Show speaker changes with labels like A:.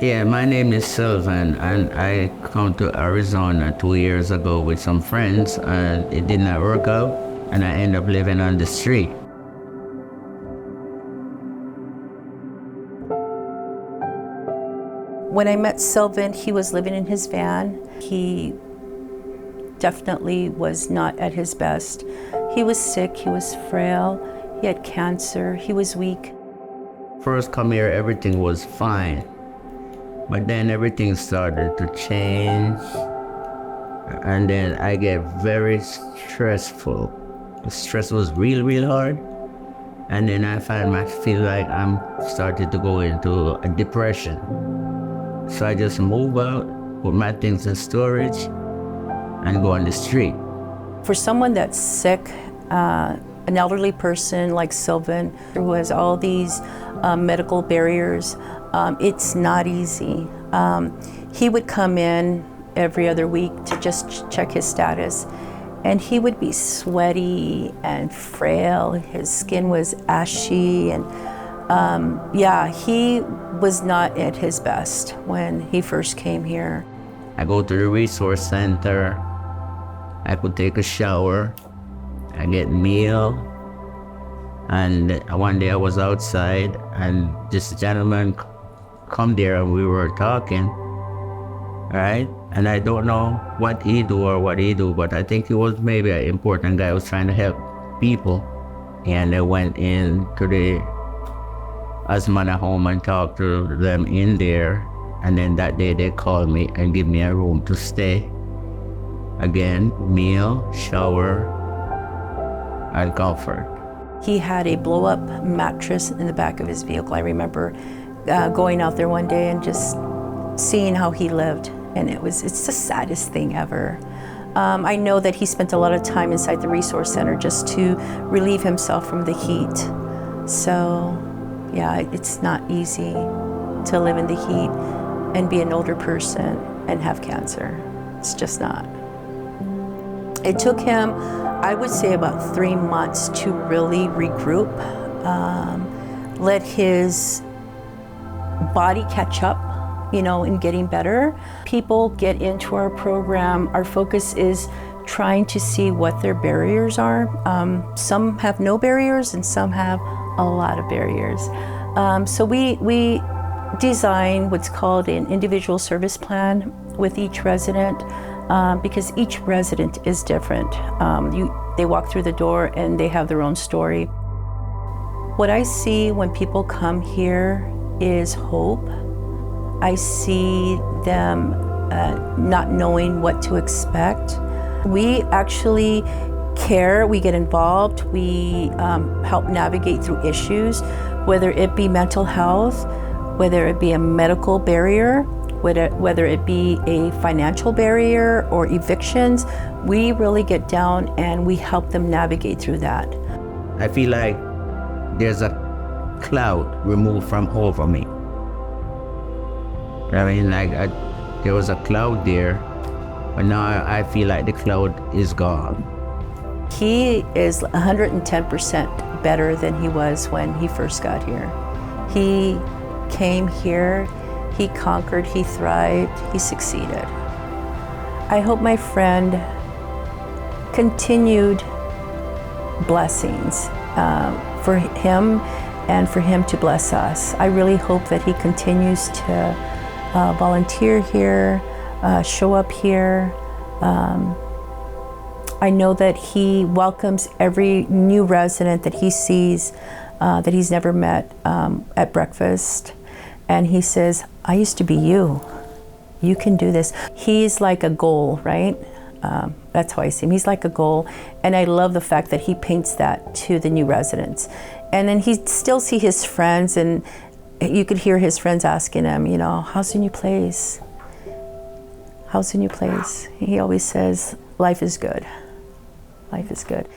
A: Yeah, my name is Sylvan, and I come to Arizona 2 years ago with some friends, and it did not work out, and I ended up living on the street.
B: When I met Sylvan, he was living in his van. He definitely was not at his best. He was sick, he was frail, he had cancer, he was weak.
A: First come here, everything was fine, but then everything started to change, and then I get very stressful. The stress was real hard, and then I feel like I'm starting to go into a depression. So I just move out, put my things in storage, and go on the street.
B: For someone that's sick, an elderly person like Sylvan, who has all these medical barriers, it's not easy. He would come in every other week to just check his status, and he would be sweaty and frail. His skin was ashy, and he was not at his best when he first came here.
A: I go to the resource center, I could take a shower, I get meal, and one day I was outside and this gentleman come there and we were talking, right? And I don't know what he do, but I think he was maybe an important guy who was trying to help people. And I went in to the Asmana home and talked to them in there, and then that day they called me and give me a room to stay. Again, meal, shower, and comfort.
B: He had a blow-up mattress in the back of his vehicle. I remember going out there one day and just seeing how he lived, and it's the saddest thing ever. I know that he spent a lot of time inside the resource center just to relieve himself from the heat. So, yeah, it's not easy to live in the heat and be an older person and have cancer. It's just not. It took him, I would say, about 3 months to really regroup, let his body catch up, in getting better. People get into our program. Our focus is trying to see what their barriers are. Some have no barriers and some have a lot of barriers. So we design what's called an individual service plan with each resident, because each resident is different. They walk through the door and they have their own story. What I see when people come here is hope. I see them not knowing what to expect. We actually care, we get involved, we help navigate through issues, whether it be mental health, whether it be a medical barrier, whether it be a financial barrier or evictions. We really get down and we help them navigate through that.
A: I feel like there's a cloud removed from over me. I mean, there was a cloud there, but now I feel like the cloud is gone.
B: He is 110% better than he was when he first got here. He came here, he conquered, he thrived, he succeeded. I hope my friend continued blessings for him and for him to bless us. I really hope that he continues to volunteer here, show up here. I know that he welcomes every new resident that he sees that he's never met at breakfast. And he says, I used to be you. You can do this. He's like a goal, right? That's how I see him. He's like a goal. And I love the fact that he paints that to the new residents. And then he still see his friends, and you could hear his friends asking him, how's the new place? How's the new place? He always says, life is good. Life is good.